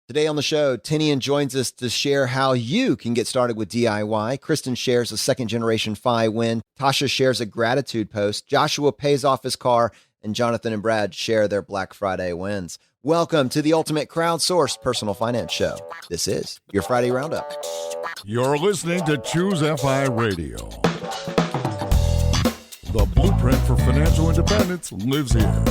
Today on the show, Tinian joins us to share how you can get started with DIY. Kristen shares a second generation Fi win. Tasha shares a gratitude post. Joshua pays off his car. And Jonathan and Brad share their Black Friday wins. Welcome to the ultimate crowdsourced personal finance show. This is your Friday Roundup. You're listening to ChooseFI Radio. The blueprint for financial independence lives here.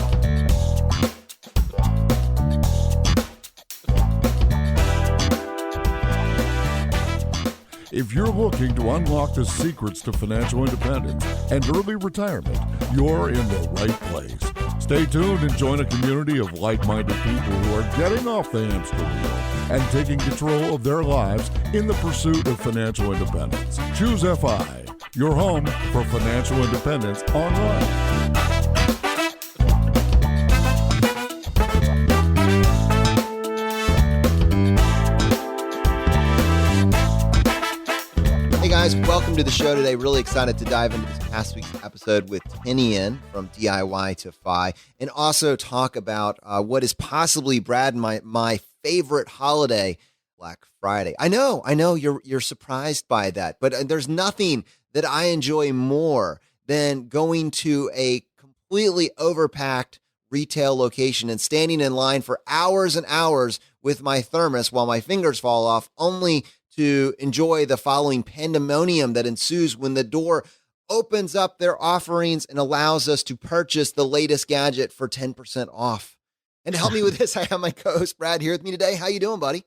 If you're looking to unlock the secrets to financial independence and early retirement, you're in the right place. Stay tuned and join a community of like-minded people who are getting off the hamster wheel and taking control of their lives in the pursuit of financial independence. ChooseFI, your home for financial independence online. Hey guys, welcome to the show today. Really excited to dive into this past week's episode with Tinian from DIY to Fi, and also talk about what is possibly, Brad, my favorite holiday, Black Friday. I know you're surprised by that, but there's nothing that I enjoy more than going to a completely overpacked retail location and standing in line for hours and hours with my thermos while my fingers fall off, only to enjoy the following pandemonium that ensues when the door opens up their offerings and allows us to purchase the latest gadget for 10% off. And to help me with this, I have my co-host Brad here with me today. How you doing, buddy?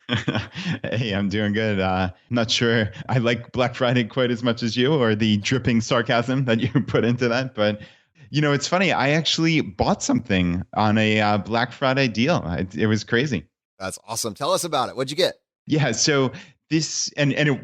Hey, I'm doing good. Not sure I like Black Friday quite as much as you, or the dripping sarcasm that you put into that. But, you know, it's funny. I actually bought something on a Black Friday deal. It was crazy. That's awesome. Tell us about it. What'd you get? Yeah, so this,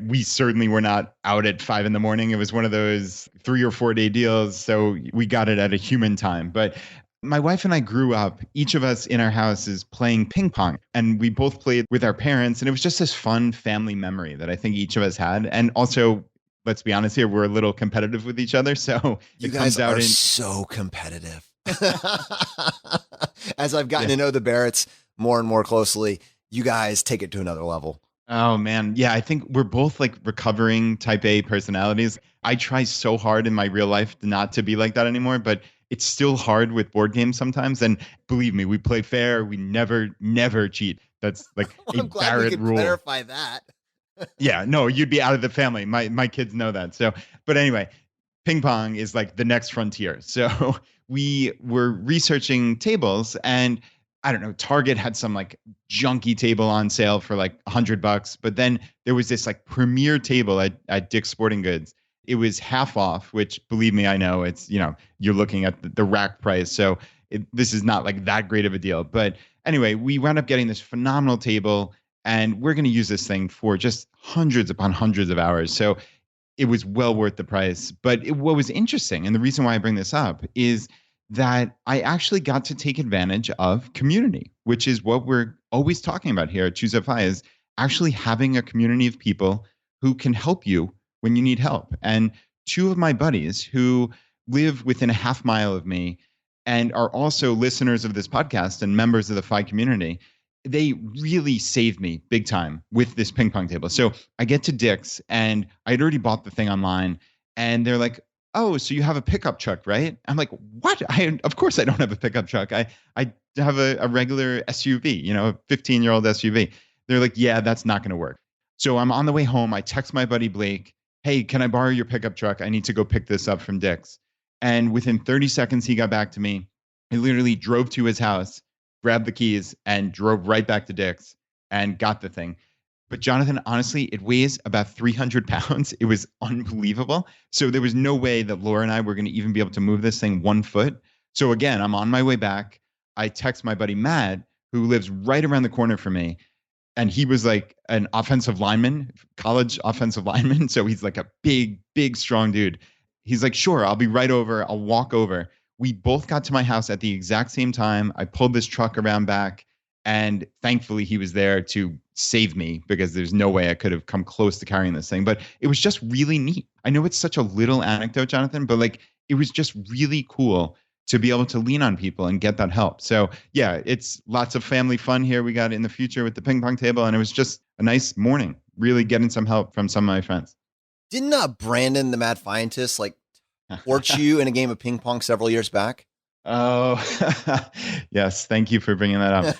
we certainly were not out at 5 a.m. It was one of those 3 or 4 day deals. So we got it at a human time. But my wife and I grew up, each of us in our house is playing ping pong. And we both played with our parents. And it was just this fun family memory that I think each of us had. And also, let's be honest here, we're a little competitive with each other. So you guys are so competitive. As I've gotten to know the Barretts more and more closely, you guys take it to another level. Oh, man. Yeah, I think we're both like recovering type A personalities. I try so hard in my real life not to be like that anymore, but it's still hard with board games sometimes. And believe me, we play fair. We never cheat. That's like I'm glad we could clarify that. Yeah, no, you'd be out of the family. My kids know that. So, but anyway, ping pong is like the next frontier. So we were researching tables, and I don't know, Target had some like junky table on sale for like $100, but then there was this like premier table at Dick's Sporting Goods. It was half off, which, believe me, I know it's, you know, you're looking at the rack price. So this is not like that great of a deal. But anyway, we wound up getting this phenomenal table, and we're going to use this thing for just hundreds upon hundreds of hours. So it was well worth the price. But what was interesting, and the reason why I bring this up, is that I actually got to take advantage of community, which is what we're always talking about here at ChooseFI, is actually having a community of people who can help you when you need help. And two of my buddies who live within a half mile of me and are also listeners of this podcast and members of the Fi community, they really saved me big time with this ping pong table. So I get to Dick's, and I'd already bought the thing online, and they're like, "Oh, so you have a pickup truck, right?" I'm like, "What? Of course I don't have a pickup truck. I have a regular SUV, you know, a 15-year-old SUV." They're like, "Yeah, that's not going to work." So I'm on the way home. I text my buddy Blake, "Hey, can I borrow your pickup truck? I need to go pick this up from Dick's." And within 30 seconds, he got back to me. He literally drove to his house, grabbed the keys, and drove right back to Dick's and got the thing. But Jonathan, honestly, it weighs about 300 pounds. It was unbelievable. So there was no way that Laura and I were going to even be able to move this thing 1 foot. So again, I'm on my way back. I text my buddy Matt, who lives right around the corner from me. And he was like an offensive lineman, college offensive lineman. So he's like a big, strong dude. He's like, "Sure, I'll be right over. I'll walk over." We both got to my house at the exact same time. I pulled this truck around back, and thankfully he was there to save me, because there's no way I could have come close to carrying this thing. But it was just really neat. I know it's such a little anecdote, Jonathan, but like, it was just really cool to be able to lean on people and get that help. So yeah, it's lots of family fun here we got in the future with the ping pong table. And it was just a nice morning, really getting some help from some of my friends. Didn't Brandon, the mad scientist, like torch you in a game of ping pong several years back? Oh, yes. Thank you for bringing that up.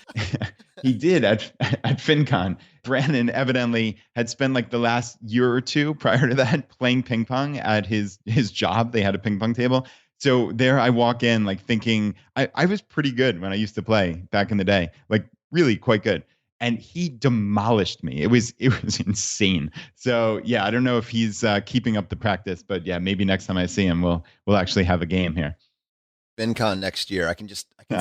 He did at FinCon. Brandon evidently had spent like the last year or two prior to that playing ping pong at his job. They had a ping pong table. So there I walk in like thinking I was pretty good when I used to play back in the day, like really quite good. And he demolished me. It was insane. So yeah, I don't know if he's keeping up the practice, but yeah, maybe next time I see him, we'll actually have a game here. FinCon next year. I can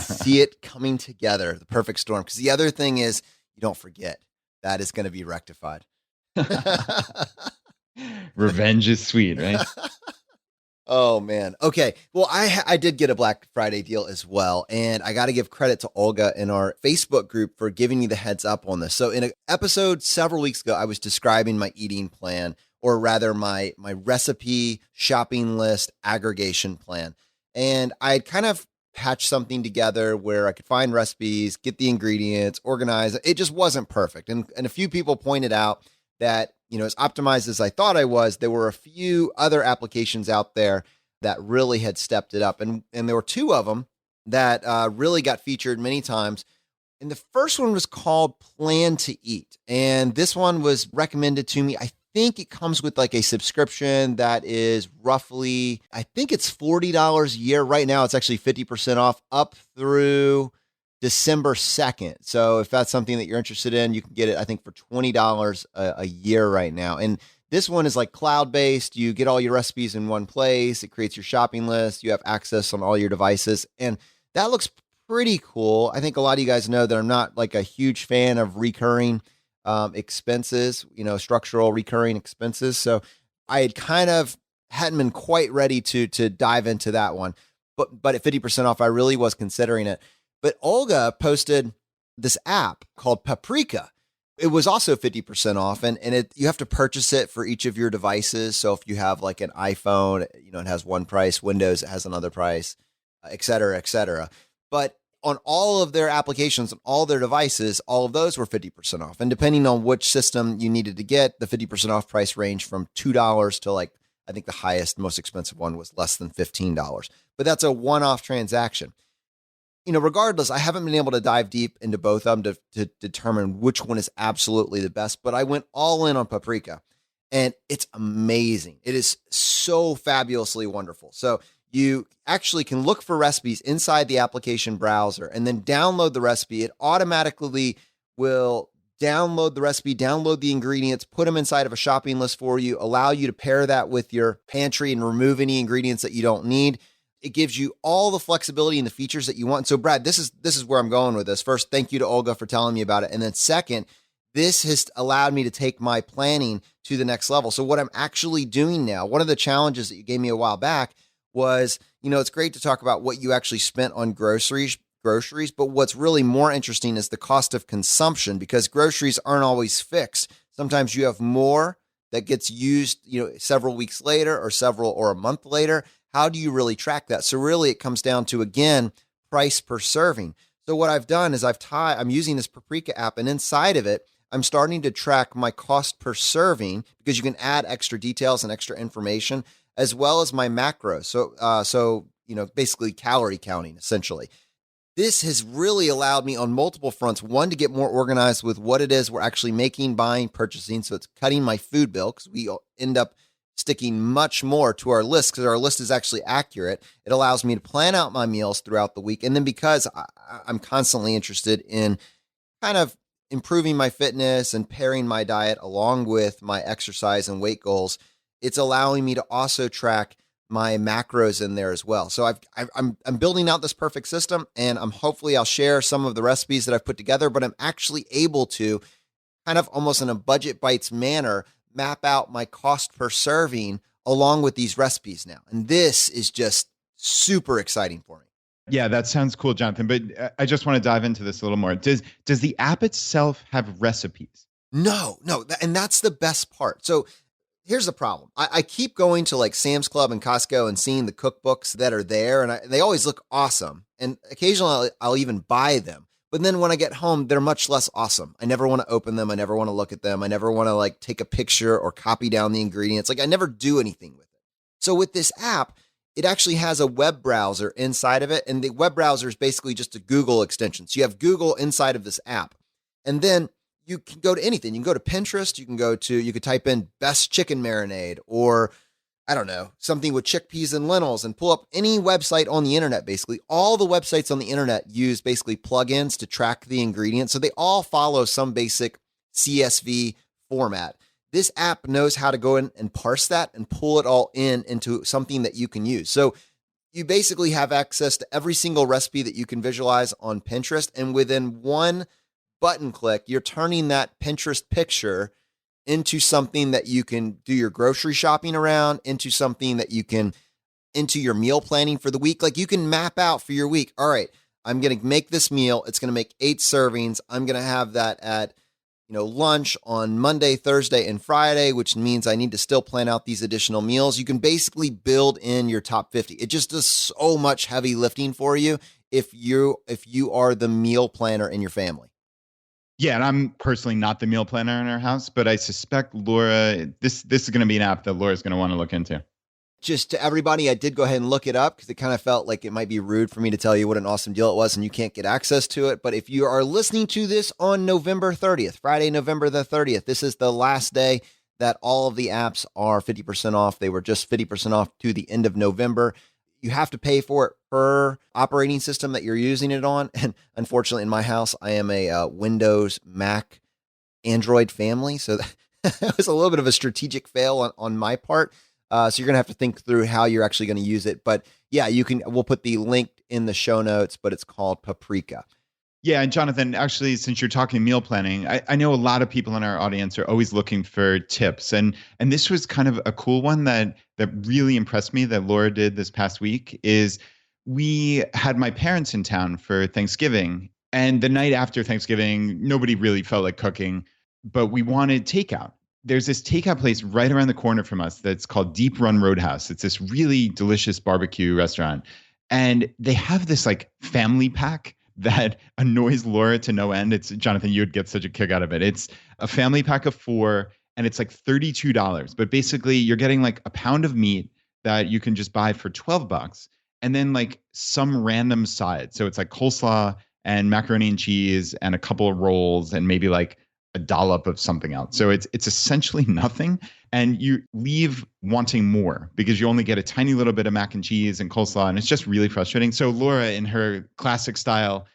see it coming together, the perfect storm. Because the other thing is, you don't forget, that is going to be rectified. Revenge is sweet, right? Oh man. Okay. Well, I did get a Black Friday deal as well, and I got to give credit to Olga in our Facebook group for giving me the heads up on this. So in an episode several weeks ago, I was describing my eating plan, or rather my recipe shopping list aggregation plan. And I had kind of patched something together where I could find recipes, get the ingredients, organize. It just wasn't perfect. And a few people pointed out that, as optimized as I thought I was, there were a few other applications out there that really had stepped it up. And there were two of them that really got featured many times. And the first one was called Plan to Eat. And this one was recommended to me. I think it comes with like a subscription that is roughly, I think it's $40 a year. Right now, it's actually 50% off up through December 2nd. So if that's something that you're interested in, you can get it, I think, for $20 a year right now. And this one is like cloud-based. You get all your recipes in one place. It creates your shopping list. You have access on all your devices. And that looks pretty cool. I think a lot of you guys know that I'm not like a huge fan of recurring expenses, structural recurring expenses. So I had kind of hadn't been quite ready to dive into that one, but at 50% off, I really was considering it. But Olga posted this app called Paprika. It was also 50% off, and you have to purchase it for each of your devices. So if you have like an iPhone, it has one price, Windows, it has another price, et cetera, et cetera. But on all of their applications, on all their devices, all of those were 50% off. And depending on which system you needed to get, the 50% off price ranged from $2 to like, I think the highest, most expensive one was less than $15. But that's a one-off transaction. Regardless, I haven't been able to dive deep into both of them to determine which one is absolutely the best, but I went all in on Paprika, and it's amazing. It is so fabulously wonderful. So you actually can look for recipes inside the application browser and then download the recipe. It automatically will download the recipe, download the ingredients, put them inside of a shopping list for you, allow you to pair that with your pantry and remove any ingredients that you don't need. It gives you all the flexibility and the features that you want. So Brad, this is where I'm going with this. First, thank you to Olga for telling me about it. And then second, this has allowed me to take my planning to the next level. So what I'm actually doing now, one of the challenges that you gave me a while back was, it's great to talk about what you actually spent on groceries, but what's really more interesting is the cost of consumption, because groceries aren't always fixed. Sometimes you have more that gets used, several weeks later or a month later. How do you really track that? So really it comes down to, again, price per serving. So what I've done is I'm using this Paprika app, and inside of it, I'm starting to track my cost per serving, because you can add extra details and extra information, as well as my macros. So basically calorie counting, essentially. This has really allowed me on multiple fronts. One, to get more organized with what it is we're actually making, buying, purchasing. So it's cutting my food bill, because we end up sticking much more to our list, because our list is actually accurate. It allows me to plan out my meals throughout the week. And then because I'm constantly interested in kind of improving my fitness and pairing my diet along with my exercise and weight goals, it's allowing me to also track my macros in there as well. So I'm building out this perfect system, and I'll share some of the recipes that I've put together, but I'm actually able to kind of almost in a budget bites manner map out my cost per serving along with these recipes now. And this is just super exciting for me. Yeah, that sounds cool, Jonathan. But I just want to dive into this a little more. Does the app itself have recipes? No. And that's the best part. So Here's the problem. I keep going to like Sam's Club and Costco and seeing the cookbooks that are there, and they always look awesome. And occasionally I'll even buy them. But then when I get home, they're much less awesome. I never want to open them. I never want to look at them. I never want to like take a picture or copy down the ingredients. Like I never do anything with it. So with this app, it actually has a web browser inside of it. And the web browser is basically just a Google extension. So you have Google inside of this app. And then you can go to anything. You can go to Pinterest. You could type in best chicken marinade, or I don't know, something with chickpeas and lentils, and pull up any website on the internet. Basically, all the websites on the internet use basically plugins to track the ingredients. So they all follow some basic CSV format. This app knows how to go in and parse that and pull it all into something that you can use. So you basically have access to every single recipe that you can visualize on Pinterest. And within one button click, you're turning that Pinterest picture into something that you can do your grocery shopping around, into something that you can, into your meal planning for the week. Like you can map out for your week. All right, I'm going to make this meal. It's going to make 8 servings. I'm going to have that at, lunch on Monday, Thursday, and Friday, which means I need to still plan out these additional meals. You can basically build in your top 50. It just does so much heavy lifting for you if you are the meal planner in your family. Yeah, and I'm personally not the meal planner in our house, but I suspect Laura, this is going to be an app that Laura's going to want to look into. Just to everybody, I did go ahead and look it up because it kind of felt like it might be rude for me to tell you what an awesome deal it was and you can't get access to it. But if you are listening to this on November 30th, Friday, November the 30th, this is the last day that all of the apps are 50% off. They were just 50% off to the end of November. You have to pay for it per operating system that you're using it on. And unfortunately, in my house, I am a Windows, Mac, Android family. So that was a little bit of a strategic fail on my part. So you're going to have to think through how you're actually going to use it. But yeah, we'll put the link in the show notes, but it's called Paprika. Yeah, and Jonathan, actually, since you're talking meal planning, I know a lot of people in our audience are always looking for tips. And this was kind of a cool one that really impressed me that Laura did this past week is we had my parents in town for Thanksgiving. And the night after Thanksgiving, nobody really felt like cooking, but we wanted takeout. There's this takeout place right around the corner from us that's called Deep Run Roadhouse. It's this really delicious barbecue restaurant. And they have this like family pack that annoys Laura to no end. It's Jonathan, you would get such a kick out of it. It's a family pack of 4 and it's like $32. But basically you're getting like a pound of meat that you can just buy for $12 and then like some random side. So it's like coleslaw and macaroni and cheese and a couple of rolls and maybe like a dollop of something else. So it's essentially nothing. And you leave wanting more because you only get a tiny little bit of mac and cheese and coleslaw. And it's just really frustrating. So Laura, in her classic style,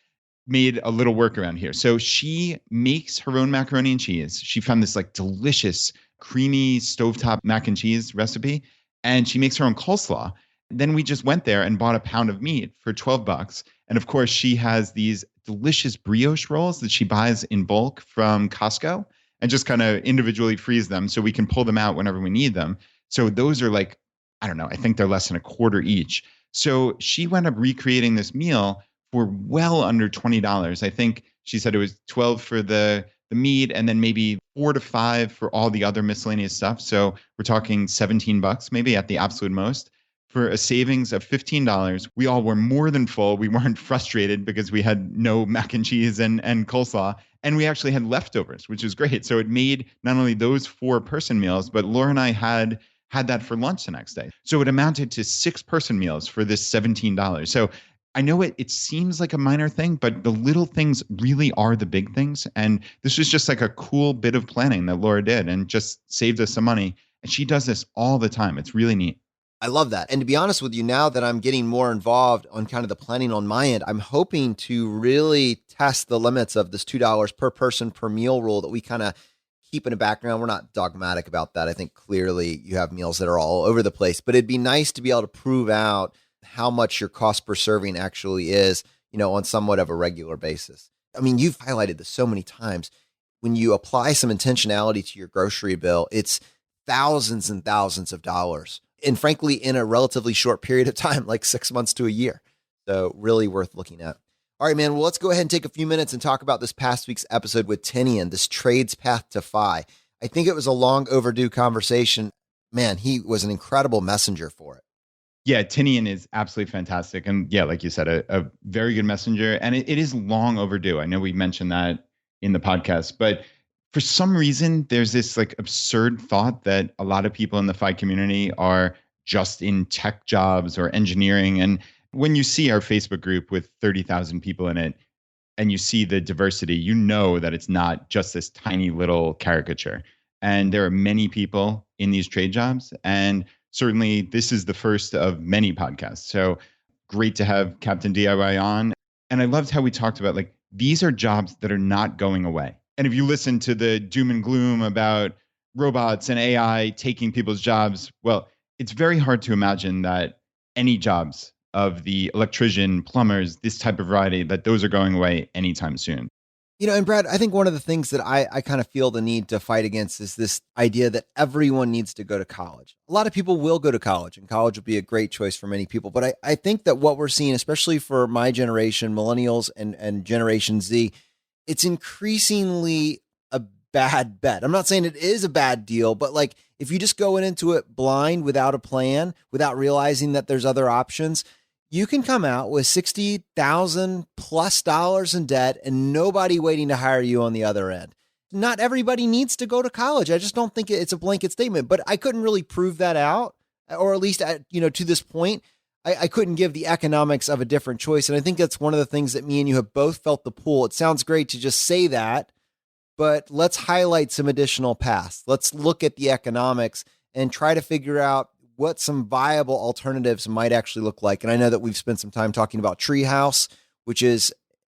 made a little workaround here. So she makes her own macaroni and cheese. She found this like delicious, creamy stovetop mac and cheese recipe. And she makes her own coleslaw. Then we just went there and bought a pound of meat for $12. And of course, she has these delicious brioche rolls that she buys in bulk from Costco and just kind of individually freeze them so we can pull them out whenever we need them. So those are like, I don't know, I think they're less than a quarter each. So she wound up recreating this meal for well under $20. I think she said it was 12 for the meat and then maybe 4 to 5 for all the other miscellaneous stuff. So we're talking $17 maybe at the absolute most. For a savings of $15, we all were more than full. We weren't frustrated because we had no mac and cheese and coleslaw. And we actually had leftovers, which was great. So it made not only those 4-person meals, but Laura and I had that for lunch the next day. So it amounted to 6-person meals for this $17. So I know it seems like a minor thing, but the little things really are the big things. And this was just like a cool bit of planning that Laura did and just saved us some money. And she does this all the time. It's really neat. I love that. And to be honest with you, now that I'm getting more involved on kind of the planning on my end, I'm hoping to really test the limits of this $2 per person per meal rule that we kind of keep in the background. We're not dogmatic about that. I think clearly you have meals that are all over the place, but it'd be nice to be able to prove out how much your cost per serving actually is, on somewhat of a regular basis. I mean, you've highlighted this so many times. When you apply some intentionality to your grocery bill, it's thousands and thousands of dollars. And frankly, in a relatively short period of time, like 6 months to a year. So really worth looking at. All right, man. Well, let's go ahead and take a few minutes and talk about this past week's episode with Tinian, this trades path to FI. I think it was a long overdue conversation. man, he was an incredible messenger for it. Yeah, Tinian is absolutely fantastic. And yeah, like you said, a very good messenger. And it is long overdue. I know we mentioned that in the podcast, but for some reason, there's this like absurd thought that a lot of people in the FI community are just in tech jobs or engineering. And when you see our Facebook group with 30,000 people in it, and you see the diversity, you know that it's not just this tiny little caricature. And there are many people in these trade jobs. And certainly this is the first of many podcasts. So great to have Captain DIY on. And I loved how we talked about like these are jobs that are not going away. And if you listen to the doom and gloom about robots and AI taking people's jobs, well, it's very hard to imagine that any jobs of the electrician, plumbers, this type of variety, that those are going away anytime soon. And Brad, I think one of the things that I kind of feel the need to fight against is this idea that everyone needs to go to college. A lot of people will go to college, and college will be a great choice for many people. But I think that what we're seeing, especially for my generation, millennials and Generation Z, it's increasingly a bad bet. I'm not saying it is a bad deal, but like if you just go into it blind without a plan, without realizing that there's other options, you can come out with $60,000+ in debt and nobody waiting to hire you on the other end. Not everybody needs to go to college. I just don't think it's a blanket statement, but I couldn't really prove that out, or at least to this point, I couldn't give the economics of a different choice. And I think that's one of the things that me and you have both felt the pull. It sounds great to just say that, but let's highlight some additional paths. Let's look at the economics and try to figure out what some viable alternatives might actually look like. And I know that we've spent some time talking about Treehouse, which is,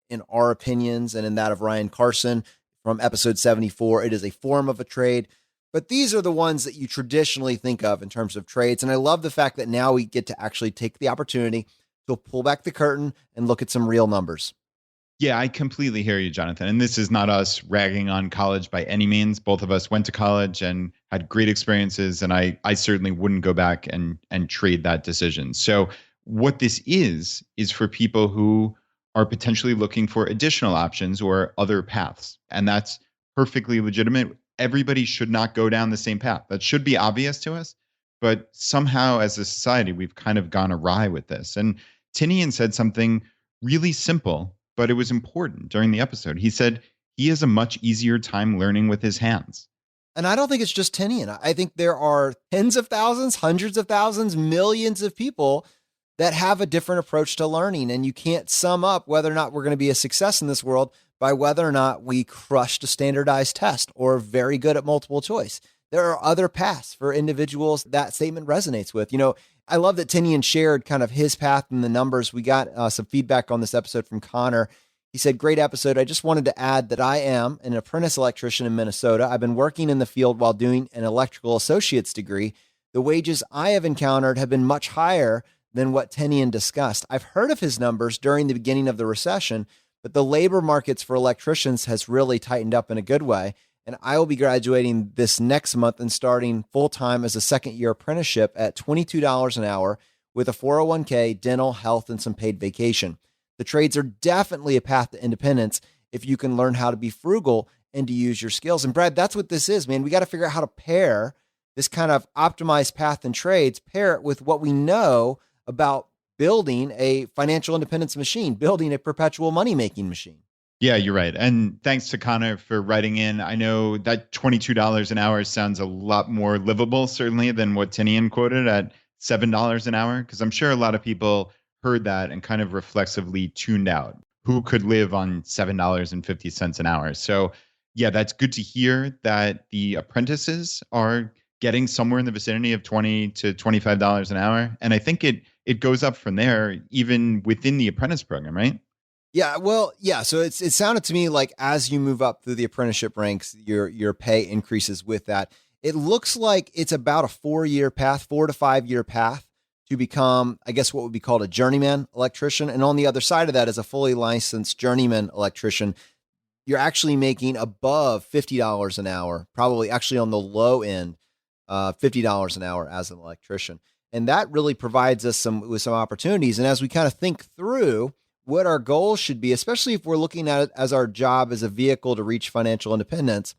in our opinions and in that of Ryan Carson from episode 74, it is a form of a trade. But these are the ones that you traditionally think of in terms of trades. And I love the fact that now we get to actually take the opportunity to pull back the curtain and look at some real numbers. Yeah, I completely hear you, Jonathan. And this is not us ragging on college by any means. Both of us went to college and had great experiences. And I certainly wouldn't go back and trade that decision. So what this is for people who are potentially looking for additional options or other paths. And that's perfectly legitimate. Everybody should not go down the same path. That should be obvious to us. But somehow as a society, we've kind of gone awry with this. And Tinian said something really simple, but it was important during the episode. He said he has a much easier time learning with his hands. And I don't think it's just Tinian. I think there are tens of thousands, hundreds of thousands, millions of people that have a different approach to learning. And you can't sum up whether or not we're going to be a success in this world by whether or not we crushed a standardized test or very good at multiple choice. There are other paths for individuals that statement resonates with. I love that Tinian shared kind of his path and the numbers. We got some feedback on this episode from Connor. He said, great episode. I just wanted to add that I am an apprentice electrician in Minnesota. I've been working in the field while doing an electrical associate's degree. The wages I have encountered have been much higher than what Tinian discussed. I've heard of his numbers during the beginning of the recession, but the labor markets for electricians has really tightened up in a good way. And I will be graduating this next month and starting full-time as a second-year apprenticeship at $22 an hour with a 401k, dental, health, and some paid vacation. The trades are definitely a path to independence if you can learn how to be frugal and to use your skills. And Brad, that's what this is, man. We got to figure out how to pair this kind of optimized path in trades, pair it with what we know about building a financial independence machine, building a perpetual money-making machine. Yeah, you're right. And thanks to Connor for writing in. I know that $22 an hour sounds a lot more livable, certainly, than what Tinian quoted at $7 an hour, because I'm sure a lot of people heard that and kind of reflexively tuned out. Who could live on $7.50 an hour? So yeah, that's good to hear that the apprentices are getting somewhere in the vicinity of $20 to $25 an hour. And I think it goes up from there, even within the apprentice program, right? Yeah, well, yeah. So it sounded to me like as you move up through the apprenticeship ranks, your pay increases with that. It looks like it's about a 4-year path, 4 to 5 year path to become, I guess, what would be called a journeyman electrician. And on the other side of that, as a fully licensed journeyman electrician, you're actually making above $50 an hour, probably actually on the low end, $50 an hour as an electrician. And that really provides us with some opportunities. And as we kind of think through what our goals should be, especially if we're looking at it as our job as a vehicle to reach financial independence,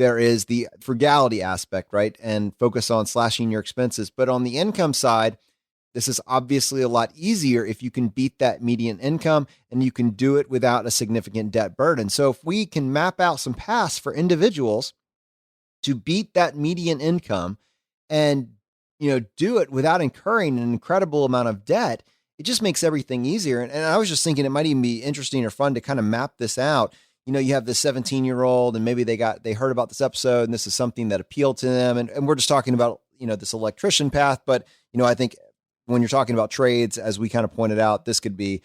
there is the frugality aspect, right? And focus on slashing your expenses. But on the income side, this is obviously a lot easier if you can beat that median income and you can do it without a significant debt burden. So if we can map out some paths for individuals to beat that median income and do it without incurring an incredible amount of debt, it just makes everything easier. And I was just thinking it might even be interesting or fun to kind of map this out. You have this 17-year-old and maybe they heard about this episode and this is something that appealed to them. And we're just talking about, this electrician path. But, I think when you're talking about trades, as we kind of pointed out, this could be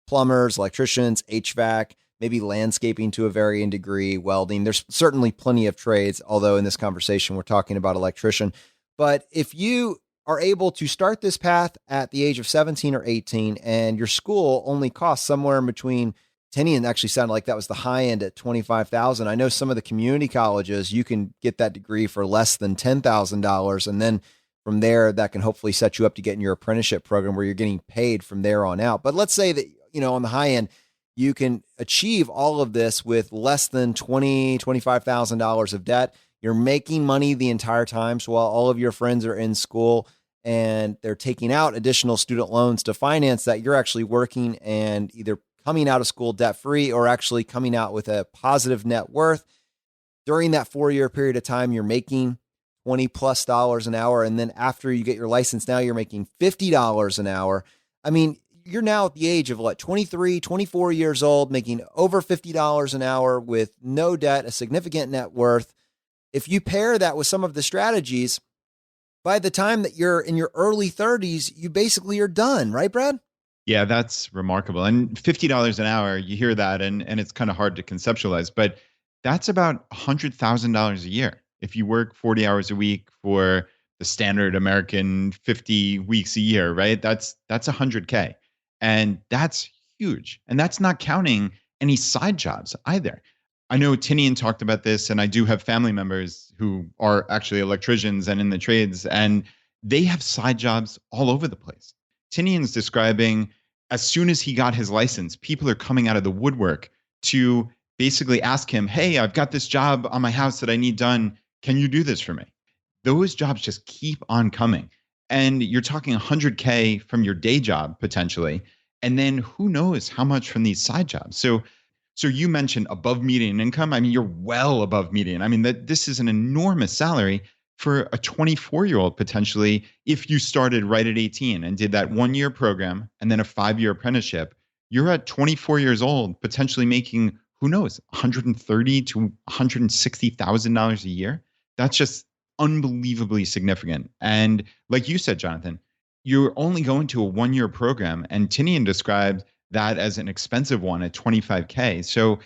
plumbers, electricians, HVAC, maybe landscaping to a varying degree, welding. There's certainly plenty of trades, although in this conversation, we're talking about electrician. But if you are able to start this path at the age of 17 or 18, and your school only costs somewhere in between, Tinian actually sounded like that was the high end at $25,000. I know some of the community colleges, you can get that degree for less than $10,000. And then from there, that can hopefully set you up to get in your apprenticeship program where you're getting paid from there on out. But let's say that, on the high end, you can achieve all of this with less than $25,000 of debt. You're making money the entire time. So while all of your friends are in school and they're taking out additional student loans to finance that, you're actually working and either coming out of school debt-free or actually coming out with a positive net worth. During that 4-year period of time, you're making $20+ an hour. And then after you get your license, now you're making $50 an hour. I mean, you're now at the age of 23, 24 years old, making over $50 an hour with no debt, a significant net worth. If you pair that with some of the strategies, by the time that you're in your early 30s, you basically are done, right, Brad? Yeah, that's remarkable. And $50 an hour, you hear that and it's kind of hard to conceptualize, but that's about $100,000 a year. If you work 40 hours a week for the standard American 50 weeks a year, right? That's $100K. And that's huge. And that's not counting any side jobs either. I know Tinian talked about this, and I do have family members who are actually electricians and in the trades, and they have side jobs all over the place. Tinian's describing as soon as he got his license, people are coming out of the woodwork to basically ask him, hey, I've got this job on my house that I need done. Can you do this for me? Those jobs just keep on coming. And you're talking 100K from your day job potentially. And then who knows how much from these side jobs. So you mentioned above median income. I mean, you're well above median. I mean, this is an enormous salary for a 24-year-old potentially if you started right at 18 and did that 1-year program and then a 5-year apprenticeship. You're at 24 years old, potentially making, who knows, $130,000 to $160,000 a year. That's just unbelievably significant. And like you said, Jonathan, you're only going to a 1-year program, and Tinian described that as an expensive one at $25K. So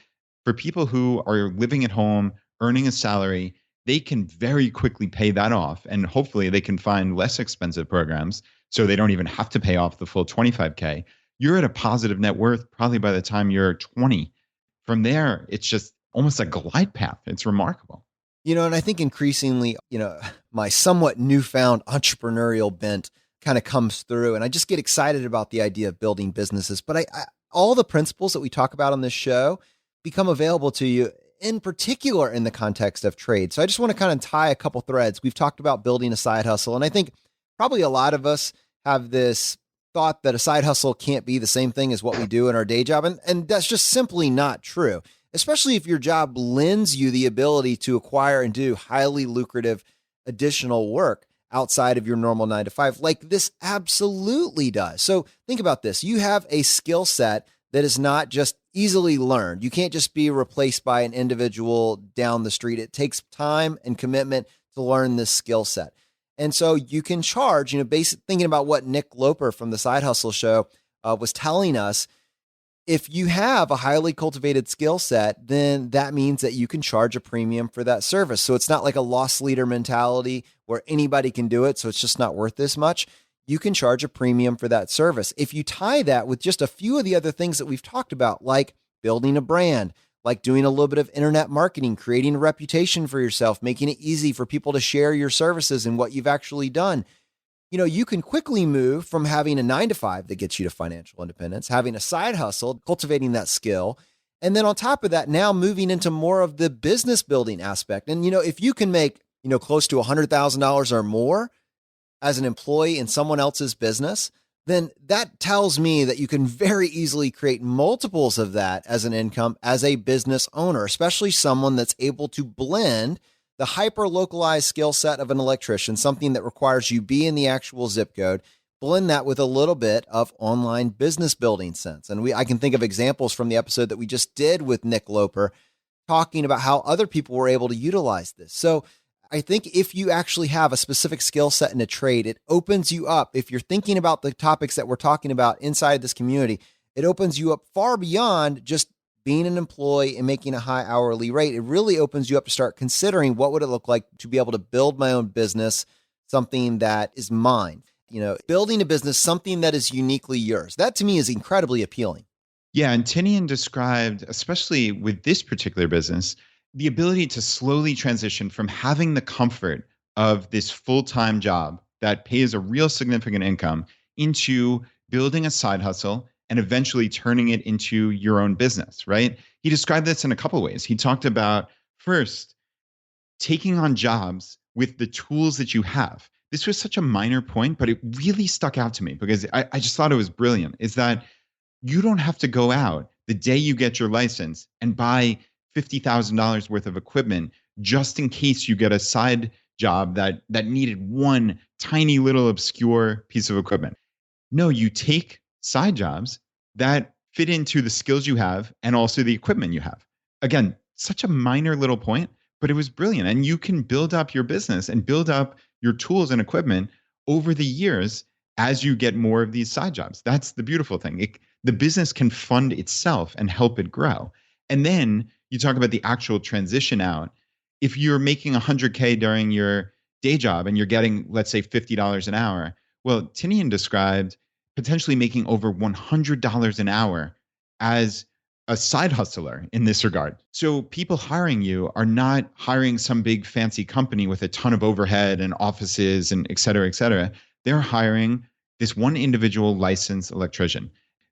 for people who are living at home, earning a salary, they can very quickly pay that off. And hopefully they can find less expensive programs so they don't even have to pay off the full $25K. You're at a positive net worth probably by the time you're 20. From there, it's just almost a glide path. It's remarkable. And I think increasingly, my somewhat newfound entrepreneurial bent kind of comes through, and I just get excited about the idea of building businesses. But all the principles that we talk about on this show become available to you in particular in the context of trade. So I just want to kind of tie a couple threads. We've talked about building a side hustle, and I think probably a lot of us have this thought that a side hustle can't be the same thing as what we do in our day job. And that's just simply not true, especially if your job lends you the ability to acquire and do highly lucrative additional work outside of your normal 9-to-5, like this absolutely does. So think about this. You have a skill set that is not just easily learned. You can't just be replaced by an individual down the street. It takes time and commitment to learn this skill set. And so you can charge, thinking about what Nick Loper from the Side Hustle Show was telling us. If you have a highly cultivated skill set, then that means that you can charge a premium for that service. So it's not like a loss leader mentality where anybody can do it, so it's just not worth this much. You can charge a premium for that service. If you tie that with just a few of the other things that we've talked about, like building a brand, like doing a little bit of internet marketing, creating a reputation for yourself, making it easy for people to share your services and what you've actually done, you can quickly move from having a 9-to-5 that gets you to financial independence, having a side hustle, cultivating that skill, And then on top of that, now moving into more of the business building aspect. And, if you can make, close to $100,000 or more as an employee in someone else's business, then that tells me that you can very easily create multiples of that as an income as a business owner, especially someone that's able to blend the hyper localized skill set of an electrician, something that requires you be in the actual zip code, blend that with a little bit of online business building sense. And I can think of examples from the episode that we just did with Nick Loper talking about how other people were able to utilize this. So I think if you actually have a specific skill set in a trade, it opens you up. If you're thinking about the topics that we're talking about inside this community, it opens you up far beyond just being an employee and making a high hourly rate. It really opens you up to start considering what would it look like to be able to build my own business, something that is mine. Building a business, something that is uniquely yours. That to me is incredibly appealing. Yeah, and Tinian described, especially with this particular business, the ability to slowly transition from having the comfort of this full-time job that pays a real significant income into building a side hustle and eventually turning it into your own business, right? He described this in a couple ways. He talked about first taking on jobs with the tools that you have. This was such a minor point, but it really stuck out to me because I just thought it was brilliant, is that you don't have to go out the day you get your license and buy $50,000 worth of equipment just in case you get a side job that needed one tiny little obscure piece of equipment. No, you take side jobs that fit into the skills you have and also the equipment you have. Again, such a minor little point, but it was brilliant. And you can build up your business and build up your tools and equipment over the years as you get more of these side jobs. That's the beautiful thing. The business can fund itself and help it grow. And then you talk about the actual transition out. If you're making 100K during your day job and you're getting, let's say, $50 an hour, well, Tinian described potentially making over $100 an hour as a side hustler in this regard. So people hiring you are not hiring some big fancy company with a ton of overhead and offices and et cetera, et cetera. They're hiring this one individual licensed electrician.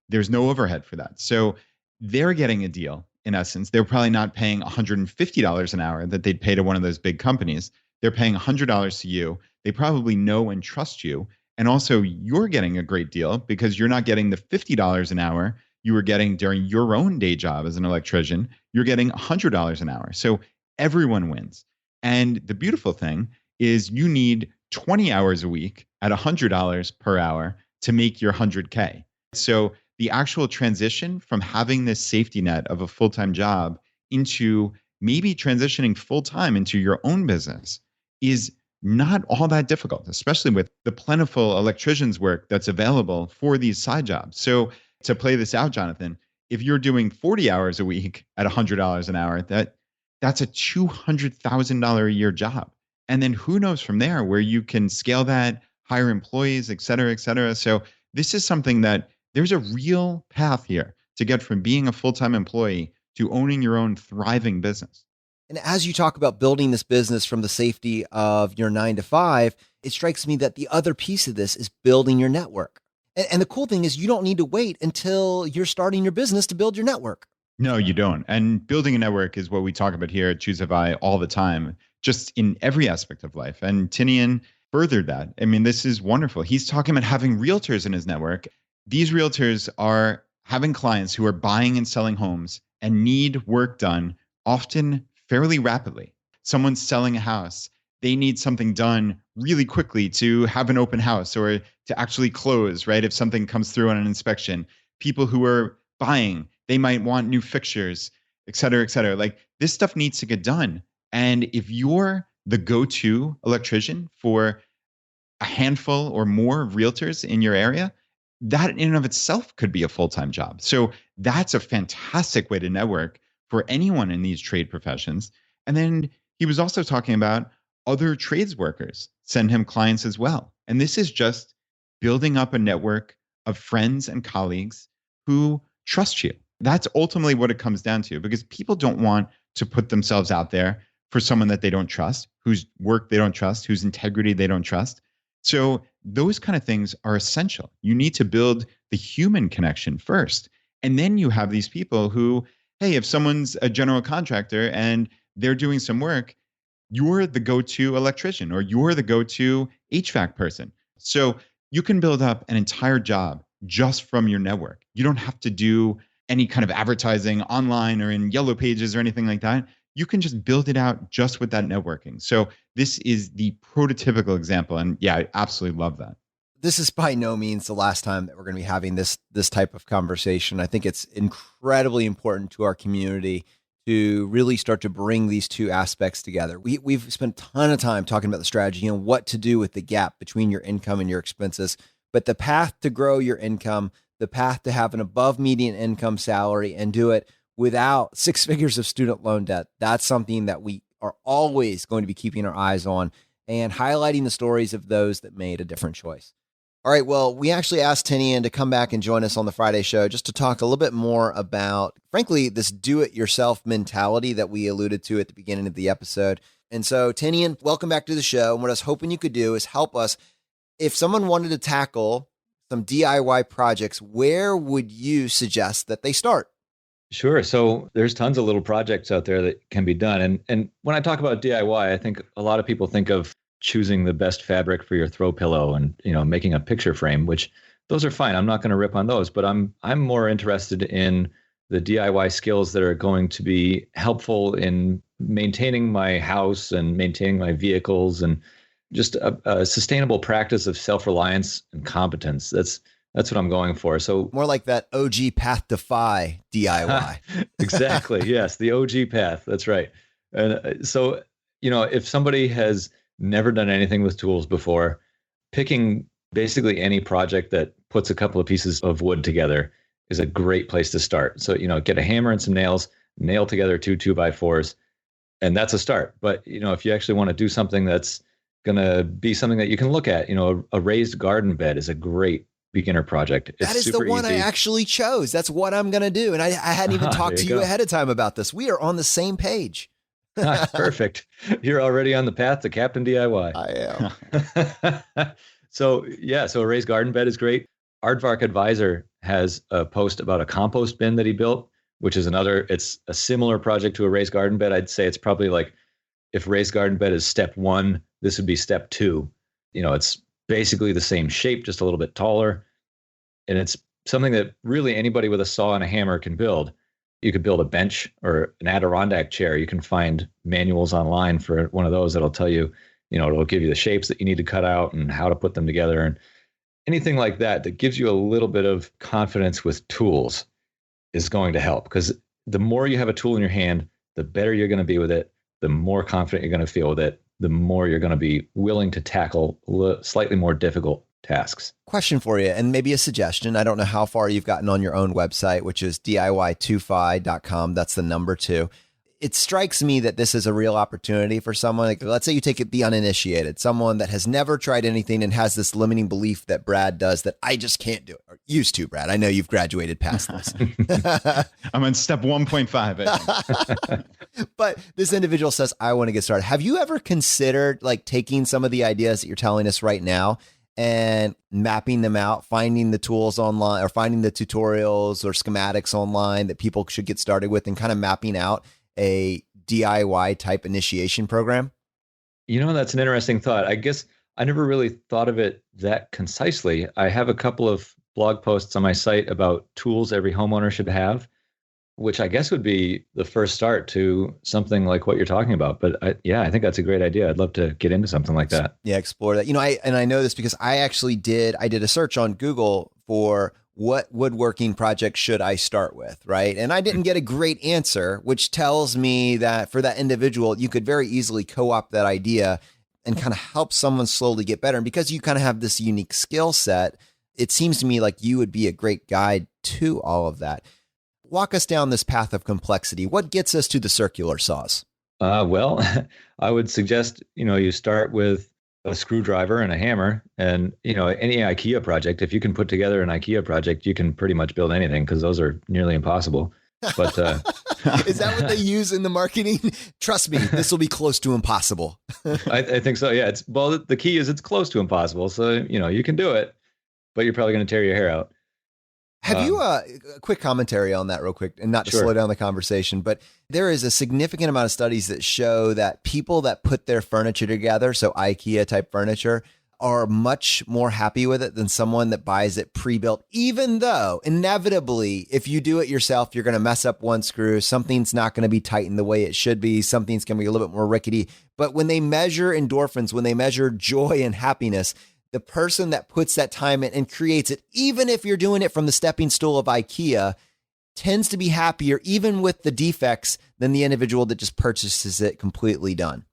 There's no overhead for that. So they're getting a deal. In essence, they're probably not paying $150 an hour that they'd pay to one of those big companies. They're paying $100 to you. They probably know and trust you. And also, you're getting a great deal because you're not getting the $50 an hour you were getting during your own day job as an electrician. You're getting $100 an hour. So everyone wins. And the beautiful thing is you need 20 hours a week at $100 per hour to make your 100K. So the actual transition from having this safety net of a full-time job into maybe transitioning full-time into your own business is not all that difficult, especially with the plentiful electricians work that's available for these side jobs. So to play this out, Jonathan, if you're doing 40 hours a week at $100 an hour, that's a $200,000 a year job. And then who knows from there where you can scale that, hire employees, et cetera, et cetera. So this is something that there's a real path here to get from being a full-time employee to owning your own thriving business. And as you talk about building this business from the safety of your 9 to 5, it strikes me that the other piece of this is building your network. And the cool thing is you don't need to wait until you're starting your business to build your network. No, you don't. And building a network is what we talk about here at ChooseFI all the time, just in every aspect of life. And Tinian furthered that. I mean, this is wonderful. He's talking about having realtors in his network. These realtors are having clients who are buying and selling homes and need work done often fairly rapidly. Someone's selling a house. They need something done really quickly to have an open house or to actually close, right? If something comes through on an inspection. People who are buying, they might want new fixtures, et cetera, et cetera. Like this stuff needs to get done. And if you're the go-to electrician for a handful or more of realtors in your area, that in and of itself could be a full-time job. So that's a fantastic way to network for anyone in these trade professions. And then he was also talking about other trades workers send him clients as well. And this is just building up a network of friends and colleagues who trust you. That's ultimately what it comes down to, because people don't want to put themselves out there for someone that they don't trust, whose work they don't trust, whose integrity they don't trust. So those kind of things are essential. You need to build the human connection first. And then you have these people who hey, if someone's a general contractor and they're doing some work, you're the go-to electrician or you're the go-to HVAC person. So you can build up an entire job just from your network. You don't have to do any kind of advertising online or in yellow pages or anything like that. You can just build it out just with that networking. So this is the prototypical example. And yeah, I absolutely love that. This is by no means the last time that we're going to be having this type of conversation. I think it's incredibly important to our community to really start to bring these two aspects together. We've spent a ton of time talking about the strategy and what to do with the gap between your income and your expenses. But the path to grow your income, the path to have an above median income salary and do it without 6 figures of student loan debt, that's something that we are always going to be keeping our eyes on and highlighting the stories of those that made a different choice. All right, well, we actually asked Tinian to come back and join us on the Friday show just to talk a little bit more about, frankly, this do-it-yourself mentality that we alluded to at the beginning of the episode. And so, Tinian, welcome back to the show. And what I was hoping you could do is help us. If someone wanted to tackle some DIY projects, where would you suggest that they start? Sure. So there's tons of little projects out there that can be done. And when I talk about DIY, I think a lot of people think of choosing the best fabric for your throw pillow and, making a picture frame, which those are fine. I'm not going to rip on those, but I'm more interested in the DIY skills that are going to be helpful in maintaining my house and maintaining my vehicles and just a sustainable practice of self-reliance and competence. That's what I'm going for. So more like that OG path to FI DIY. Exactly. Yes. The OG path. That's right. And so, if somebody has never done anything with tools before, picking basically any project that puts a couple of pieces of wood together is a great place to start. So, get a hammer and some nails, nail together 2 2x4s, and that's a start. But, if you actually want to do something that's going to be something that you can look at, a raised garden bed is a great beginner project. That is the one easy. I actually chose. That's what I'm going to do. And I hadn't even talked to you ahead of time about this. We are on the same page. Perfect. You're already on the path to Captain DIY. I am. So a raised garden bed is great. Aardvark Advisor has a post about a compost bin that he built, which is it's a similar project to a raised garden bed. I'd say it's probably like if raised garden bed is step 1, this would be step 2. It's basically the same shape, just a little bit taller. And it's something that really anybody with a saw and a hammer can build. You could build a bench or an Adirondack chair. You can find manuals online for one of those that'll tell you, it'll give you the shapes that you need to cut out and how to put them together and anything like that gives you a little bit of confidence with tools is going to help, because the more you have a tool in your hand, the better you're going to be with it, the more confident you're going to feel with it, the more you're going to be willing to tackle slightly more difficult tasks. Question for you, and maybe a suggestion. I don't know how far you've gotten on your own website, which is DIY2FI.com. That's the number 2. It strikes me that this is a real opportunity for someone. Like, let's say you take it the uninitiated, someone that has never tried anything and has this limiting belief that Brad does that I just can't do it. Or used to, Brad. I know you've graduated past this. I'm on step 1.5. But this individual says, I want to get started. Have you ever considered taking some of the ideas that you're telling us right now and mapping them out, finding the tools online or finding the tutorials or schematics online that people should get started with and kind of mapping out a DIY type initiation program? That's an interesting thought. I guess I never really thought of it that concisely. I have a couple of blog posts on my site about tools every homeowner should have, which I guess would be the first start to something like what you're talking about. But I think that's a great idea. I'd love to get into something like that. Yeah, explore that. I know this because I did a search on Google for what woodworking project should I start with, right? And I didn't get a great answer, which tells me that for that individual, you could very easily co-opt that idea and kind of help someone slowly get better. And because you kind of have this unique skill set, it seems to me like you would be a great guide to all of that. Walk us down this path of complexity. What gets us to the circular saws? Well, I would suggest, you start with a screwdriver and a hammer and, any IKEA project. If you can put together an IKEA project, you can pretty much build anything because those are nearly impossible. But is that what they use in the marketing? Trust me, this will be close to impossible. I think so. Yeah. The key is it's close to impossible. So, you can do it, but you're probably going to tear your hair out. Have you a quick commentary on that real quick, and not to Sure. slow down the conversation, but there is a significant amount of studies that show that people that put their furniture together, so IKEA type furniture, are much more happy with it than someone that buys it pre-built, even though inevitably, if you do it yourself, you're going to mess up one screw. Something's not going to be tightened the way it should be. Something's going to be a little bit more rickety. But when they measure endorphins, when they measure joy and happiness, the person that puts that time in and creates it, even if you're doing it from the stepping stool of IKEA, tends to be happier, even with the defects, than the individual that just purchases it completely done.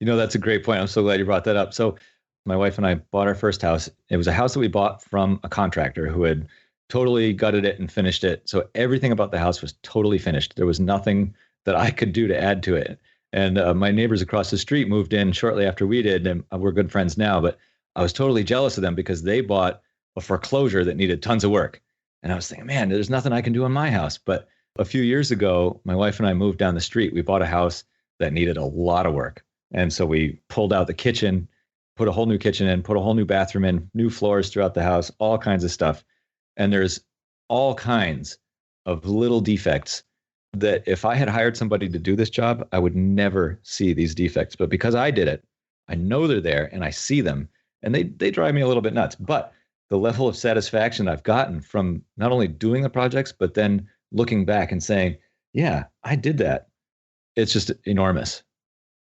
That's a great point. I'm so glad you brought that up. So my wife and I bought our first house. It was a house that we bought from a contractor who had totally gutted it and finished it. So everything about the house was totally finished. There was nothing that I could do to add to it. And my neighbors across the street moved in shortly after we did, and we're good friends now. But I was totally jealous of them because they bought a foreclosure that needed tons of work. And I was thinking, man, there's nothing I can do in my house. But a few years ago, my wife and I moved down the street. We bought a house that needed a lot of work. And so we pulled out the kitchen, put a whole new kitchen in, put a whole new bathroom in, new floors throughout the house, all kinds of stuff. And there's all kinds of little defects that if I had hired somebody to do this job, I would never see these defects. But because I did it, I know they're there and I see them, and they drive me a little bit nuts. But the level of satisfaction I've gotten from not only doing the projects, but then looking back and saying, yeah, I did that. It's just enormous.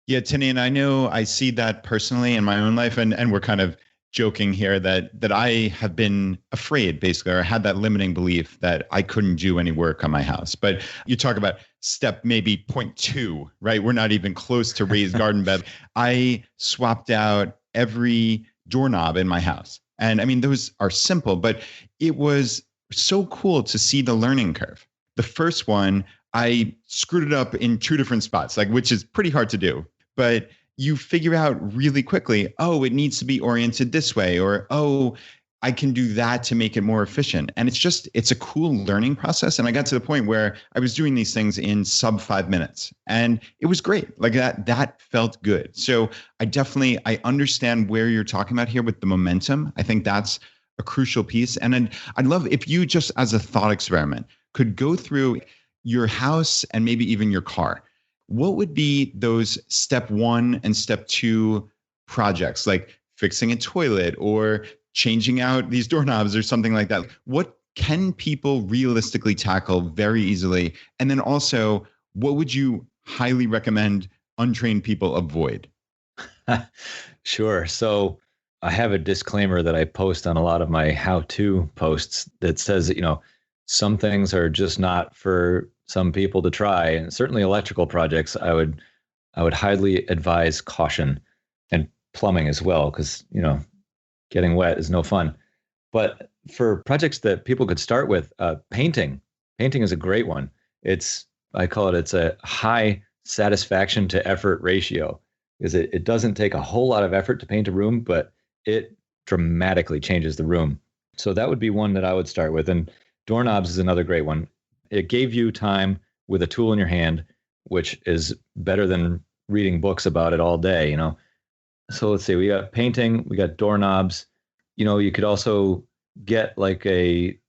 Yeah, Tinian, I know I see that personally in my own life, and we're kind of joking here that I have been afraid, basically, or had that limiting belief that I couldn't do any work on my house. But you talk about step maybe 0.2, right? We're not even close to raised garden bed. I swapped out every doorknob in my house. And I mean, those are simple, but it was so cool to see the learning curve. The first one, I screwed it up in 2 different spots, which is pretty hard to do. But you figure out really quickly, oh, it needs to be oriented this way, or, oh, I can do that to make it more efficient. And it's a cool learning process. And I got to the point where I was doing these things in sub 5 minutes, and it was great. That felt good. So I understand where you're talking about here with the momentum. I think that's a crucial piece. And I'd love if you, just as a thought experiment, could go through your house and maybe even your car. What would be those step 1 and step 2 projects, like fixing a toilet or changing out these doorknobs or something like that? What can people realistically tackle very easily? And then also, what would you highly recommend untrained people avoid? Sure. So I have a disclaimer that I post on a lot of my how-to posts that says that, some things are just not for some people to try. And certainly electrical projects, I would highly advise caution, and plumbing as well, because, getting wet is no fun. But for projects that people could start with, painting is a great one. It's a high satisfaction to effort ratio, because it doesn't take a whole lot of effort to paint a room, but it dramatically changes the room. So that would be one that I would start with. And doorknobs is another great one. It gave you time with a tool in your hand, which is better than reading books about it all day, So let's see, we got painting, we got doorknobs. You could also get like a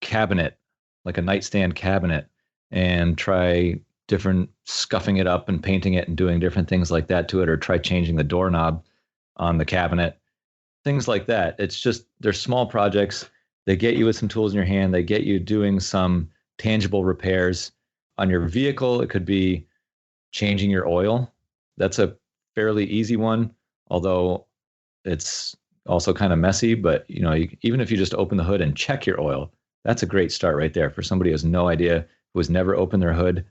cabinet, like a nightstand cabinet, and try different scuffing it up and painting it and doing different things like that to it, or try changing the doorknob on the cabinet, things like that. It's just, they're small projects. They get you with some tools in your hand. They get you doing some tangible repairs on your vehicle. It could be changing your oil. That's a fairly easy one, although it's also kind of messy. But even if you just open the hood and check your oil, that's a great start right there for somebody who has no idea, who has never opened their hood.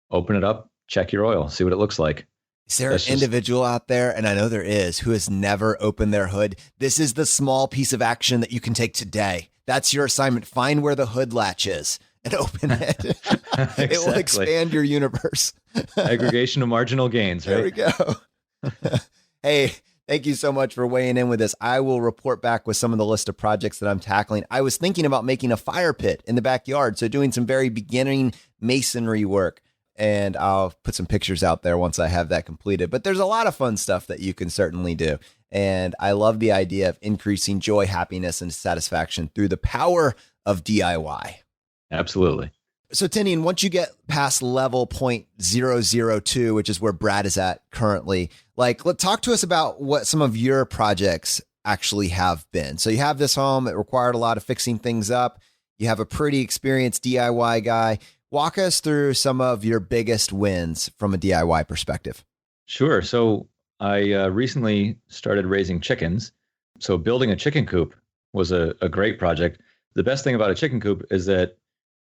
Open it up, check your oil, see what it looks like. Is there an individual out there, and I know there is, who has never opened their hood? This is the small piece of action that you can take today. That's your assignment. Find where the hood latch is and open it. Exactly. It will expand your universe. Aggregation of marginal gains, right? There we go. Hey, thank you so much for weighing in with us. I will report back with some of the list of projects that I'm tackling. I was thinking about making a fire pit in the backyard, so doing some very beginning masonry work. And I'll put some pictures out there once I have that completed. But there's a lot of fun stuff that you can certainly do. And I love the idea of increasing joy, happiness, and satisfaction through the power of DIY. Absolutely. So Tinian, once you get past level 0.002, which is where Brad is at currently, let's talk to us about what some of your projects actually have been. So you have this home, it required a lot of fixing things up. You have a pretty experienced DIY guy. Walk us through some of your biggest wins from a DIY perspective. Sure. So I recently started raising chickens. So building a chicken coop was a great project. The best thing about a chicken coop is that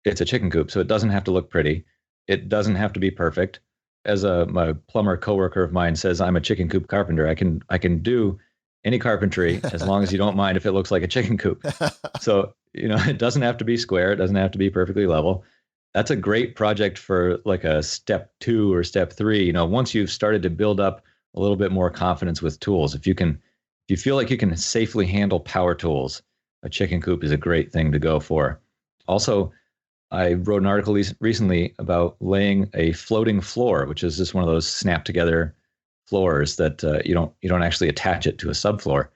it's a chicken coop, so it doesn't have to look pretty. It doesn't have to be perfect. As my plumber coworker of mine says, I'm a chicken coop carpenter. I can do any carpentry as long as you don't mind if it looks like a chicken coop. So, it doesn't have to be square. It doesn't have to be perfectly level. That's a great project for like a step 2 or step 3. Once you've started to build up a little bit more confidence with tools, if you feel like you can safely handle power tools, a chicken coop is a great thing to go for. Also, I wrote an article recently about laying a floating floor, which is just one of those snap together floors that you don't actually attach it to a subfloor.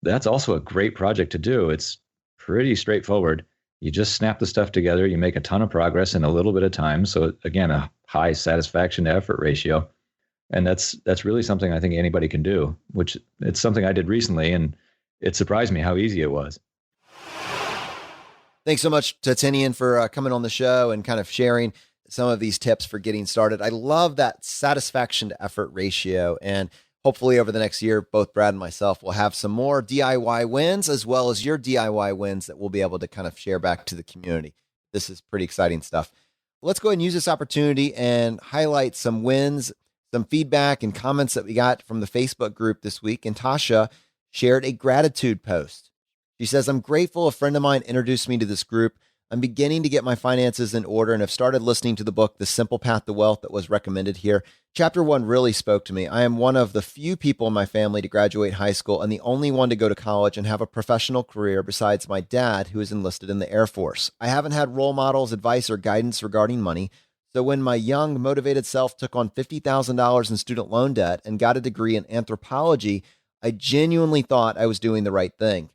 That's also a great project to do. It's pretty straightforward. You just snap the stuff together. You make a ton of progress in a little bit of time. So again, a high satisfaction to effort ratio. And that's really something I think anybody can do, which it's something I did recently, and it surprised me how easy it was. Thanks so much to Tinian for coming on the show and kind of sharing some of these tips for getting started. I love that satisfaction to effort ratio. And hopefully over the next year, both Brad and myself will have some more DIY wins as well as your DIY wins that we'll be able to kind of share back to the community. This is pretty exciting stuff. Let's go ahead and use this opportunity and highlight some wins, some feedback and comments that we got from the Facebook group this week. And Tasha shared a gratitude post. She says, I'm grateful a friend of mine introduced me to this group. I'm beginning to get my finances in order and have started listening to the book, The Simple Path to Wealth, that was recommended here. Chapter 1 really spoke to me. I am one of the few people in my family to graduate high school and the only one to go to college and have a professional career besides my dad, who is enlisted in the Air Force. I haven't had role models, advice, or guidance regarding money. So when my young, motivated self took on $50,000 in student loan debt and got a degree in anthropology, I genuinely thought I was doing the right thing.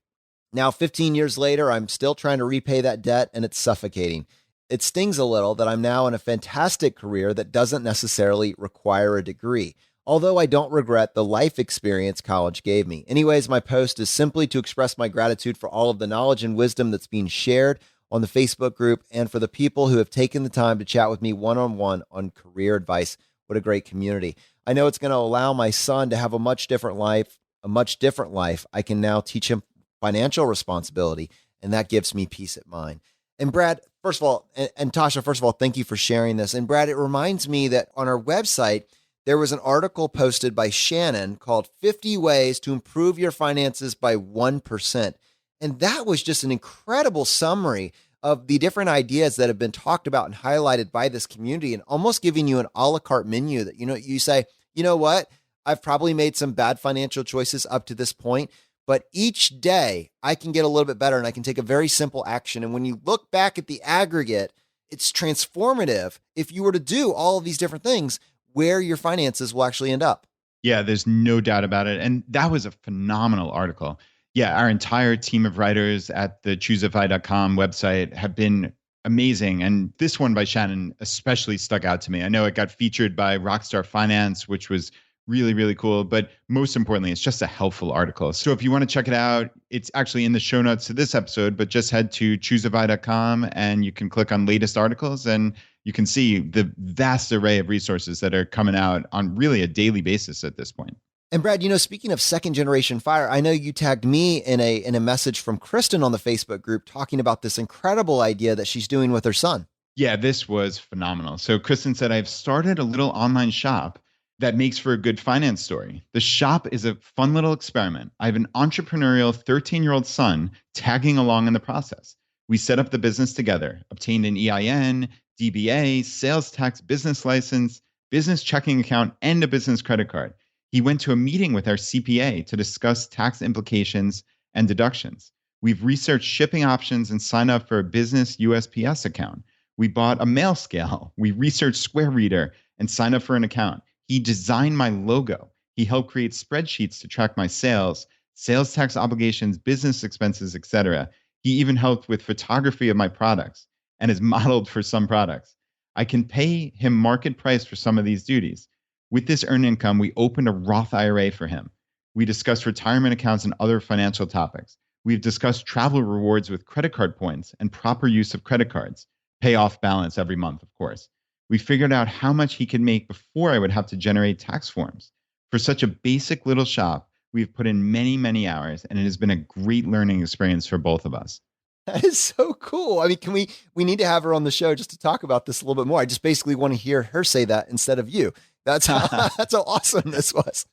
Now, 15 years later, I'm still trying to repay that debt, and it's suffocating. It stings a little that I'm now in a fantastic career that doesn't necessarily require a degree, although I don't regret the life experience college gave me. Anyways, my post is simply to express my gratitude for all of the knowledge and wisdom that's being shared on the Facebook group and for the people who have taken the time to chat with me one-on-one on career advice. What a great community. I know it's going to allow my son to have a much different life. I can now teach him financial responsibility, and that gives me peace of mind. And Brad, first of all, and Tasha, first of all, thank you for sharing this. And Brad, it reminds me that on our website, there was an article posted by Shannon called 50 Ways to Improve Your Finances by 1%. And that was just an incredible summary of the different ideas that have been talked about and highlighted by this community, and almost giving you an a la carte menu that, you say, you know what, I've probably made some bad financial choices up to this point, but each day I can get a little bit better and I can take a very simple action. And when you look back at the aggregate, it's transformative if you were to do all of these different things where your finances will actually end up. Yeah, there's no doubt about it. And that was a phenomenal article. Yeah, our entire team of writers at the ChooseFI.com website have been amazing. And this one by Shannon especially stuck out to me. I know it got featured by Rockstar Finance, which was really, really cool. But most importantly, it's just a helpful article. So if you want to check it out, it's actually in the show notes to this episode, but just head to ChooseFI.com and you can click on latest articles and you can see the vast array of resources that are coming out on really a daily basis at this point. And Brad, speaking of second generation fire, I know you tagged me in a message from Kristen on the Facebook group talking about this incredible idea that she's doing with her son. Yeah, this was phenomenal. So Kristen said, I've started a little online shop that makes for a good finance story. The shop is a fun little experiment. I have an entrepreneurial 13-year-old son tagging along in the process. We set up the business together, obtained an EIN, DBA, sales tax business license, business checking account, and a business credit card. He went to a meeting with our CPA to discuss tax implications and deductions. We've researched shipping options and signed up for a business USPS account. We bought a mail scale. We researched Square Reader and signed up for an account. He designed my logo. He helped create spreadsheets to track my sales tax obligations, business expenses, etc. He even helped with photography of my products. and is modeled for some products. I can pay him market price for some of these duties. With this earned income, we opened a Roth IRA for him. We discussed retirement accounts and other financial topics. We've discussed travel rewards with credit card points and proper use of credit cards, pay off balance every month, of course. We figured out how much he could make before I would have to generate tax forms. For such a basic little shop, we've put in many, many hours, and it has been a great learning experience for both of us. That is so cool. I mean, we need to have her on the show just to talk about this a little bit more. I just basically want to hear her say that instead of you. That's how awesome this was.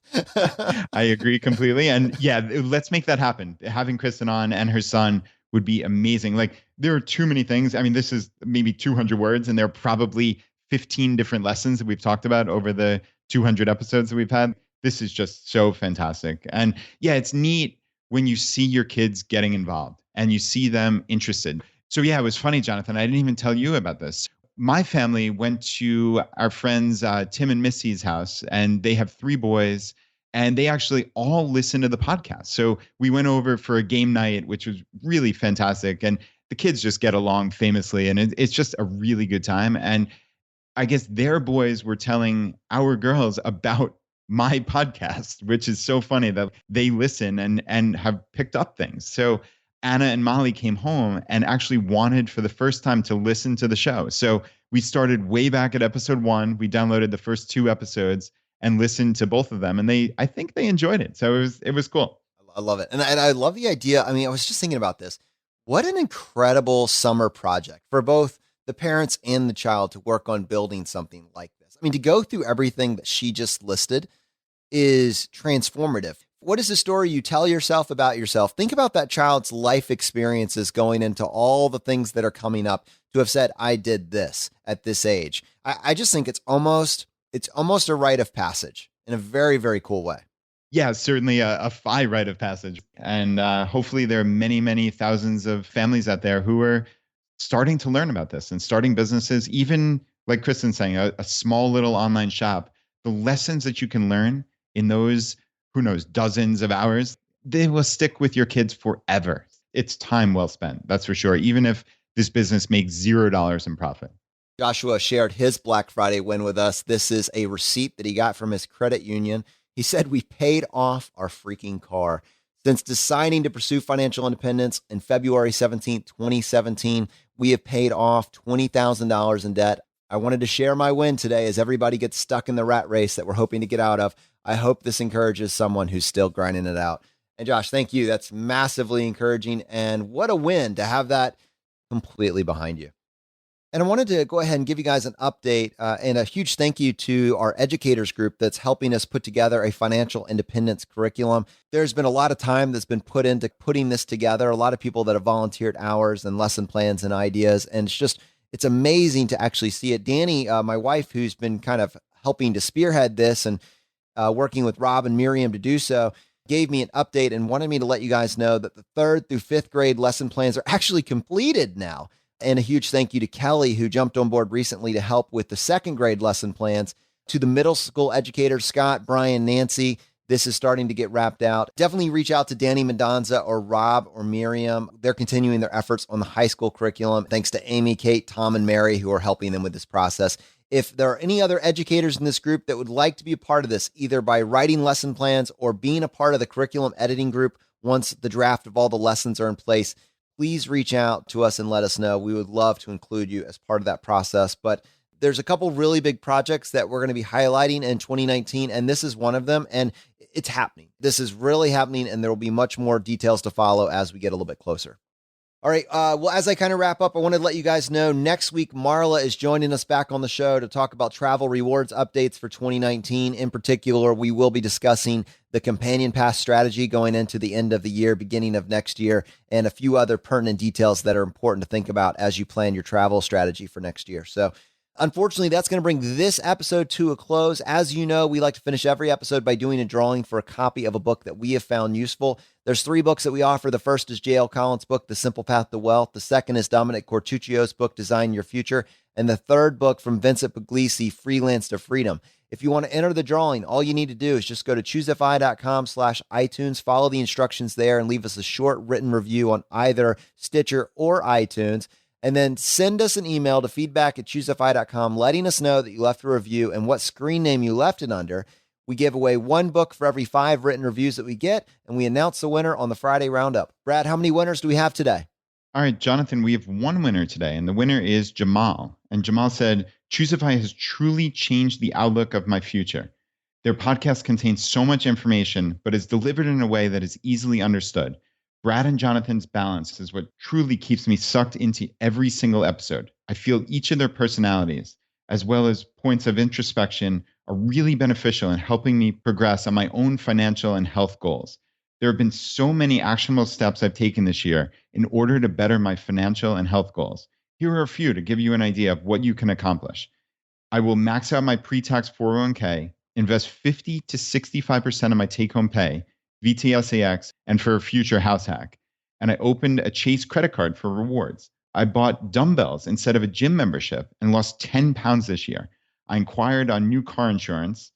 I agree completely. And yeah, let's make that happen. Having Kristen on and her son would be amazing. Like, there are too many things. I mean, this is maybe 200 words, and there are probably 15 different lessons that we've talked about over the 200 episodes that we've had. This is just so fantastic. And yeah, it's neat when you see your kids getting involved and you see them interested. So yeah, it was funny, Jonathan. I didn't even tell you about this. My family went to our friends Tim and Missy's house, and they have 3 boys, and they actually all listen to the podcast. So we went over for a game night, which was really fantastic. And the kids just get along famously, and it's just a really good time. And I guess their boys were telling our girls about my podcast, which is so funny that they listen and have picked up things. So Anna and Molly came home and actually wanted for the first time to listen to the show. So we started way back at episode 1. We downloaded the first 2 episodes and listened to both of them. And I think they enjoyed it. So it was cool. I love it. And I love the idea. I mean, I was just thinking about this. What an incredible summer project for both the parents and the child to work on building something like this. I mean, to go through everything that she just listed is transformative. What is the story you tell yourself about yourself? Think about that child's life experiences going into all the things that are coming up to have said, I did this at this age. I just think it's almost a rite of passage in a very, very cool way. Yeah, certainly a FI rite of passage. And hopefully there are many, many thousands of families out there who are starting to learn about this and starting businesses, even like Kristen's saying, a small little online shop. The lessons that you can learn in those, who knows, dozens of hours, they will stick with your kids forever. It's time well spent, that's for sure, even if this business makes $0 in profit. Joshua shared his Black Friday win with us. This is a receipt that he got from his credit union. He said, we paid off our freaking car. Since deciding to pursue financial independence in February 17th, 2017, we have paid off $20,000 in debt. I wanted to share my win today as everybody gets stuck in the rat race that we're hoping to get out of. I hope this encourages someone who's still grinding it out. And Josh, thank you. That's massively encouraging. And what a win to have that completely behind you. And I wanted to go ahead and give you guys an update and a huge thank you to our educators group that's helping us put together a financial independence curriculum. There's been a lot of time that's been put into putting this together, a lot of people that have volunteered hours and lesson plans and ideas. And it's amazing to actually see it. Danny, my wife, who's been kind of helping to spearhead this and working with Rob and Miriam to do so, gave me an update and wanted me to let you guys know that the 3rd through 5th grade lesson plans are actually completed now. And a huge thank you to Kelly, who jumped on board recently to help with the 2nd grade lesson plans, to the middle school educators, Scott, Brian, Nancy. This is starting to get wrapped out. Definitely reach out to Danny Mendonza or Rob or Miriam. They're continuing their efforts on the high school curriculum. Thanks to Amy, Kate, Tom, and Mary, who are helping them with this process. If there are any other educators in this group that would like to be a part of this, either by writing lesson plans or being a part of the curriculum editing group once the draft of all the lessons are in place, please reach out to us and let us know. We would love to include you as part of that process. But there's a couple really big projects that we're going to be highlighting in 2019, and this is one of them, and it's happening. This is really happening, and there will be much more details to follow as we get a little bit closer. All right. Well, as I kind of wrap up, I wanted to let you guys know next week, Marla is joining us back on the show to talk about travel rewards updates for 2019. In particular, we will be discussing the companion pass strategy going into the end of the year, beginning of next year, and a few other pertinent details that are important to think about as you plan your travel strategy for next year. So unfortunately, that's going to bring this episode to a close. As you know, we like to finish every episode by doing a drawing for a copy of a book that we have found useful. There's 3 books that we offer. The first is J.L. Collins' book, The Simple Path to Wealth. The second is Dominic Cortuccio's book, Design Your Future. And the third book from Vincent Puglisi, Freelance to Freedom. If you want to enter the drawing, all you need to do is just go to ChooseFI.com/iTunes, follow the instructions there, and leave us a short written review on either Stitcher or iTunes. And then send us an email to feedback@choosefi.com letting us know that you left a review and what screen name you left it under. We give away one book for every 5 written reviews that we get, and we announce the winner on the Friday roundup. Brad, how many winners do we have today? All right, Jonathan, we have one winner today, and the winner is Jamal. And Jamal said, ChooseFI has truly changed the outlook of my future. Their podcast contains so much information, but is delivered in a way that is easily understood. Brad and Jonathan's balance is what truly keeps me sucked into every single episode. I feel each of their personalities, as well as points of introspection, are really beneficial in helping me progress on my own financial and health goals. There have been so many actionable steps I've taken this year in order to better my financial and health goals. Here are a few to give you an idea of what you can accomplish. I will max out my pre-tax 401k, invest 50 to 65% of my take-home pay, VTSAX, and for a future house hack. And I opened a Chase credit card for rewards. I bought dumbbells instead of a gym membership and lost 10 pounds this year. I inquired on new car insurance,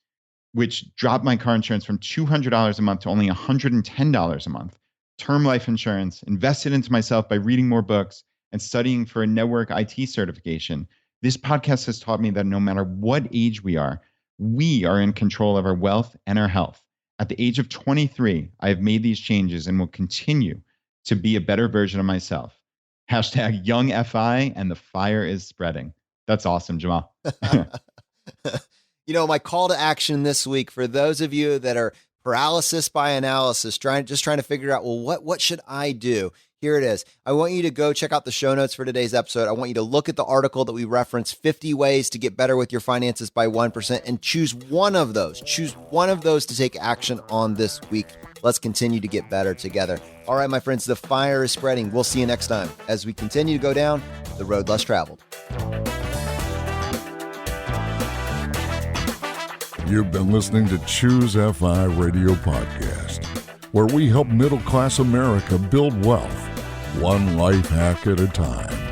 which dropped my car insurance from $200 a month to only $110 a month. Term life insurance, invested into myself by reading more books and studying for a network IT certification. This podcast has taught me that no matter what age we are in control of our wealth and our health. At the age of 23, I have made these changes and will continue to be a better version of myself. Hashtag young FI, and the fire is spreading. That's awesome, Jamal. You know, my call to action this week for those of you that are paralysis by analysis, trying to figure out, well, what should I do? Here it is. I want you to go check out the show notes for today's episode. I want you to look at the article that we referenced, 50 ways to get better with your finances by 1%, and choose one of those. Choose one of those to take action on this week. Let's continue to get better together. All right, my friends, the fire is spreading. We'll see you next time as we continue to go down the road less traveled. You've been listening to ChooseFI Radio Podcast, where we help middle-class America build wealth, one life hack at a time.